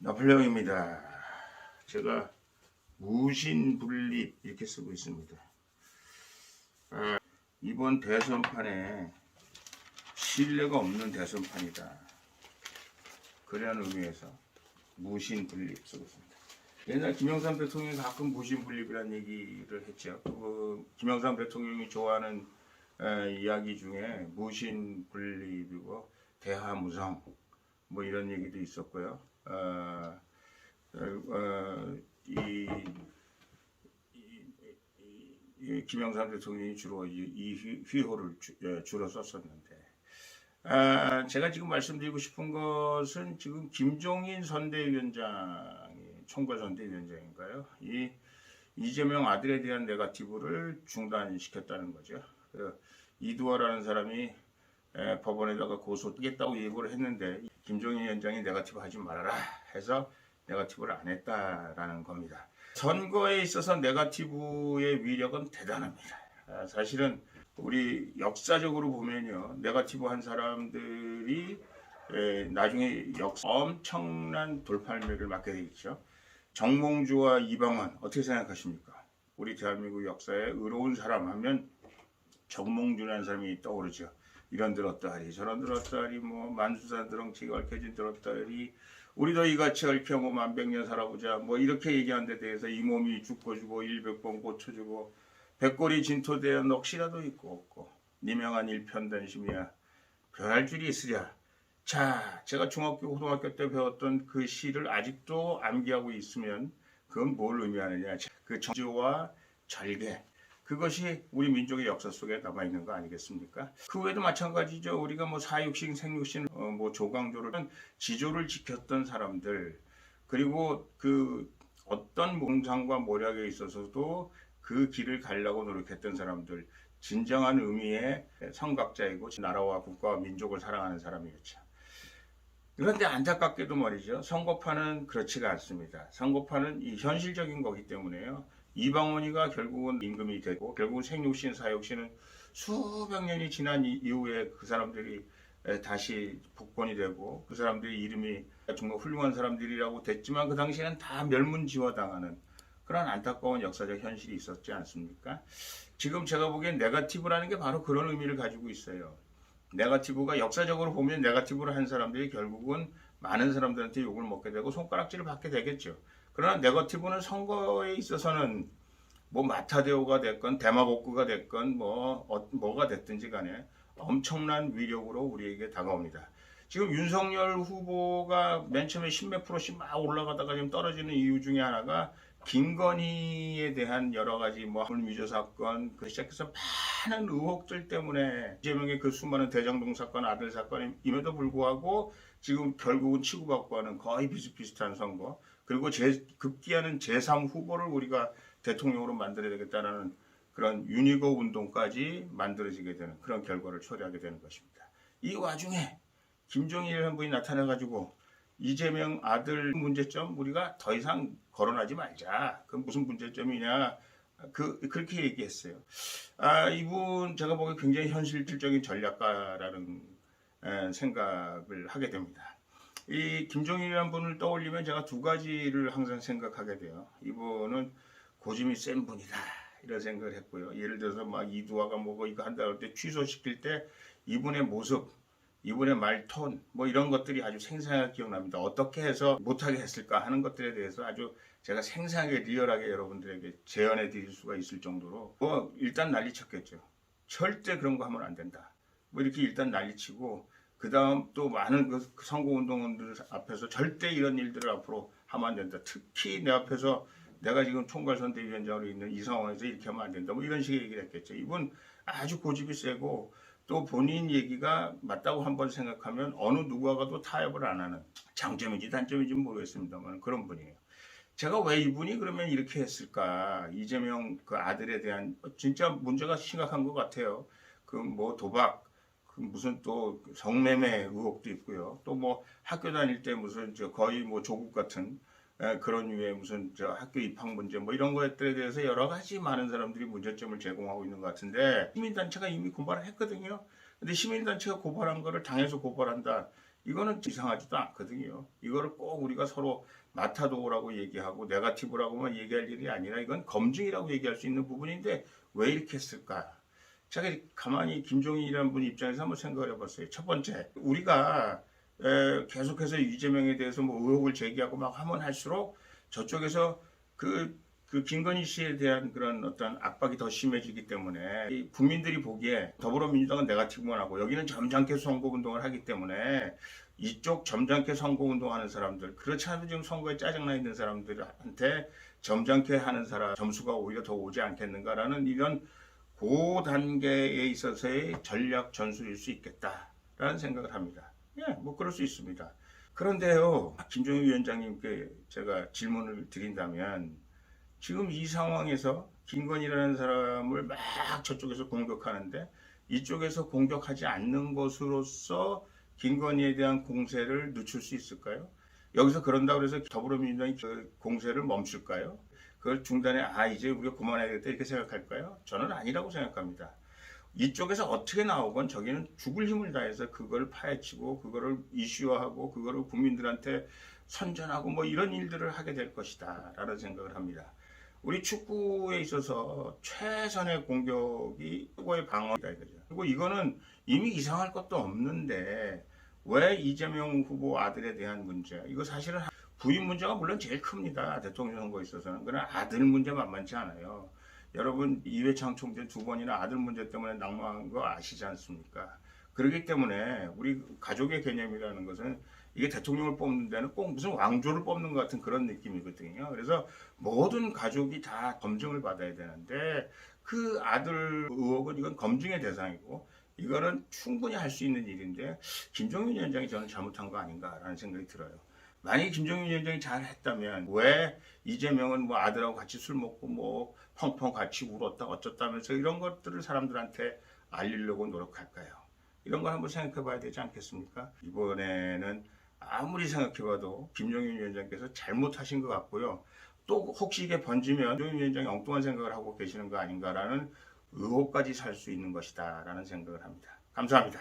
나폴레옹입니다. 제가 무신분립 이렇게 쓰고 있습니다. 이번 대선판에 신뢰가 없는 대선판이다. 그런 의미에서 무신분립 쓰고 있습니다. 옛날 김영삼 대통령이 가끔 무신분립이라는 얘기를 했죠. 김영삼 대통령이 좋아하는 이야기 중에 무신분립이고 대화무성 뭐 이런 얘기도 있었고요. 이 김영삼 대통령이 주로 이 휘호를 주로 썼었는데, 제가 지금 말씀드리고 싶은 것은 지금 김종인 선대위원장이 총괄선대위원장인가요? 이재명 아들에 대한 네거티브를 중단시켰다는 거죠. 이두화라는 사람이 법원에다가 고소하겠다고 예고를 했는데 김종인 위원장이 네거티브 하지 말아라 해서 네거티브를 안 했다라는 겁니다. 선거에 있어서 네거티브의 위력은 대단합니다. 사실은 우리 역사적으로 보면요, 네거티브 한 사람들이 나중에 엄청난 돌팔매를 맞게 되겠죠. 정몽주와 이방원 어떻게 생각하십니까? 우리 대한민국 역사에 의로운 사람 하면 정몽주라는 사람이 떠오르죠. 이런들 어떠하리 저런들 어떠하리 뭐 만수산 드렁치기 얽혀진 들었다리 우리도 이같이 얽혀 뭐 만백년 살아보자 뭐 이렇게 얘기한 데 대해서 이 몸이 죽고주고 일백번 고쳐주고 백골이 진토되어 넋이라도 있고 없고 니명한 일편단심이야 변할 줄이 있으랴. 자, 제가 중학교 고등학교 때 배웠던 그 시를 아직도 암기하고 있으면 그건 뭘 의미하느냐. 그 정지와 절개, 그것이 우리 민족의 역사 속에 남아있는 거 아니겠습니까? 그 외에도 마찬가지죠. 우리가 뭐 사육신, 생육신, 뭐 조광조를 지조를 지켰던 사람들, 그리고 그 어떤 몽상과 모략에 있어서도 그 길을 가려고 노력했던 사람들, 진정한 의미의 선각자이고 나라와 국가와 민족을 사랑하는 사람이었죠. 그런데 안타깝게도 말이죠. 선거판은 그렇지가 않습니다. 선거판은 이 현실적인 거기 때문에요. 이방원이가 결국은 임금이 되고 결국은 생육신, 사육신은 수백 년이 지난 이후에 그 사람들이 다시 복권이 되고 그 사람들의 이름이 정말 훌륭한 사람들이라고 됐지만 그 당시에는 다 멸문지화당하는 그런 안타까운 역사적 현실이 있었지 않습니까? 지금 제가 보기엔 네거티브라는 게 바로 그런 의미를 가지고 있어요. 네거티브가 역사적으로 보면 네거티브를 한 사람들이 결국은 많은 사람들한테 욕을 먹게 되고 손가락질을 받게 되겠죠. 그러나 네거티브는 선거에 있어서는 뭐 마타데오가 됐건 데마고크가 됐건 뭐가 됐든지 간에 엄청난 위력으로 우리에게 다가옵니다. 지금 윤석열 후보가 맨 처음에 10몇 프로씩 막 올라가다가 지금 떨어지는 이유 중에 하나가 김건희에 대한 여러 가지 뭐 위조 사건 그 시작해서 많은 의혹들 때문에 이재명의 그 수많은 대장동 사건, 아들 사건임에도 불구하고 지금 결국은 치고받고 하는 거의 비슷비슷한 선거, 그리고 급기야는 제3 후보를 우리가 대통령으로 만들어야 되겠다는 그런 유니거 운동까지 만들어지게 되는 그런 결과를 초래하게 되는 것입니다. 이 와중에 김종인이라는 분이 나타나가지고 이재명 아들 문제점 우리가 더 이상 거론하지 말자. 그 무슨 문제점이냐. 그렇게 얘기했어요. 이분 제가 보기에 굉장히 현실적인 전략가라는 생각을 하게 됩니다. 이 김종인이라는 분을 떠올리면 제가 두 가지를 항상 생각하게 돼요. 이분은 고집이 센 분이다 이런 생각을 했고요. 예를 들어서 막 이두화가 뭐고 이거 한다 할 때 취소시킬 때 이분의 모습, 이분의 말톤 뭐 이런 것들이 아주 생생하게 기억납니다. 어떻게 해서 못하게 했을까 하는 것들에 대해서 아주 제가 생생하게 리얼하게 여러분들에게 재현해 드릴 수가 있을 정도로 뭐 일단 난리쳤겠죠. 절대 그런 거 하면 안 된다. 뭐 이렇게 일단 난리치고 그 다음 또 많은 그 선거운동원들 앞에서 절대 이런 일들을 앞으로 하면 안 된다. 특히 내 앞에서 내가 지금 총괄선대위원장으로 있는 이 상황에서 이렇게 하면 안 된다. 뭐 이런 식의 얘기를 했겠죠. 이분 아주 고집이 세고 또 본인 얘기가 맞다고 한번 생각하면 어느 누구와도 타협을 안 하는, 장점인지 단점인지 모르겠습니다만 그런 분이에요. 제가 왜 이분이 그러면 이렇게 했을까? 이재명 그 아들에 대한 진짜 문제가 심각한 것 같아요. 그 뭐 도박, 그 무슨 또 성매매 의혹도 있고요. 또 뭐 학교 다닐 때 무슨 거의 뭐 조국 같은 그런 류의 무슨 학교 입학 문제 뭐 이런 것들에 대해서 여러 가지 많은 사람들이 문제점을 제공하고 있는 것 같은데 시민단체가 이미 고발을 했거든요. 근데 시민단체가 고발한 거를 당에서 고발한다. 이거는 이상하지도 않거든요. 이거를 꼭 우리가 서로 마타도라고 얘기하고 네거티브라고만 얘기할 일이 아니라 이건 검증이라고 얘기할 수 있는 부분인데 왜 이렇게 했을까? 제가 가만히 김종인이라는 분 입장에서 한번 생각을 해봤어요. 첫 번째, 우리가 계속해서 이재명에 대해서 뭐 의혹을 제기하고 막 하면 할수록 저쪽에서 그 김건희 씨에 대한 그런 어떤 압박이 더 심해지기 때문에 이 국민들이 보기에 더불어민주당은 네거티브만 하고 여기는 점잖게 선거운동을 하기 때문에 이쪽 점잖게 선거운동하는 사람들, 그렇지 않아도 지금 선거에 짜증나 있는 사람들한테 점잖게 하는 사람 점수가 오히려 더 오지 않겠는가라는 이런 그 단계에 있어서의 전략 전술일 수 있겠다라는 생각을 합니다. 예, 뭐 그럴 수 있습니다. 그런데요, 김종인 위원장님께 제가 질문을 드린다면 지금 이 상황에서 김건희라는 사람을 막 저쪽에서 공격하는데 이쪽에서 공격하지 않는 것으로서 김건희에 대한 공세를 늦출 수 있을까요? 여기서 그런다고 해서 더불어민주당이 그 공세를 멈출까요? 그걸 중단에 이제 우리가 그만해야겠다 이렇게 생각할까요? 저는 아니라고 생각합니다. 이쪽에서 어떻게 나오건 저기는 죽을 힘을 다해서 그걸 파헤치고 그거를 이슈화하고 그거를 국민들한테 선전하고 뭐 이런 일들을 하게 될 것이다 라는 생각을 합니다. 우리 축구에 있어서 최선의 공격이 최고의 방어이다 이거죠. 그리고 이거는 이미 이상할 것도 없는데 왜 이재명 후보 아들에 대한 문제, 이거 사실은 부인 문제가 물론 제일 큽니다. 대통령 선거에 있어서는. 그러나 아들 문제 만만치 않아요. 여러분 이회창 총재 두 번이나 아들 문제 때문에 낙마한 거 아시지 않습니까? 그렇기 때문에 우리 가족의 개념이라는 것은 이게 대통령을 뽑는 데는 꼭 무슨 왕조를 뽑는 것 같은 그런 느낌이거든요. 그래서 모든 가족이 다 검증을 받아야 되는데 그 아들 의혹은 이건 검증의 대상이고 이거는 충분히 할 수 있는 일인데 김종인 위원장이 저는 잘못한 거 아닌가라는 생각이 들어요. 만약에 김종인 위원장이 잘했다면 왜 이재명은 뭐 아들하고 같이 술 먹고 뭐 펑펑 같이 울었다 어쩌다면서 이런 것들을 사람들한테 알리려고 노력할까요? 이런 걸 한번 생각해 봐야 되지 않겠습니까? 이번에는 아무리 생각해 봐도 김종인 위원장께서 잘못하신 것 같고요. 또 혹시 이게 번지면 김종인 위원장이 엉뚱한 생각을 하고 계시는 거 아닌가라는 의혹까지 살 수 있는 것이다 라는 생각을 합니다. 감사합니다.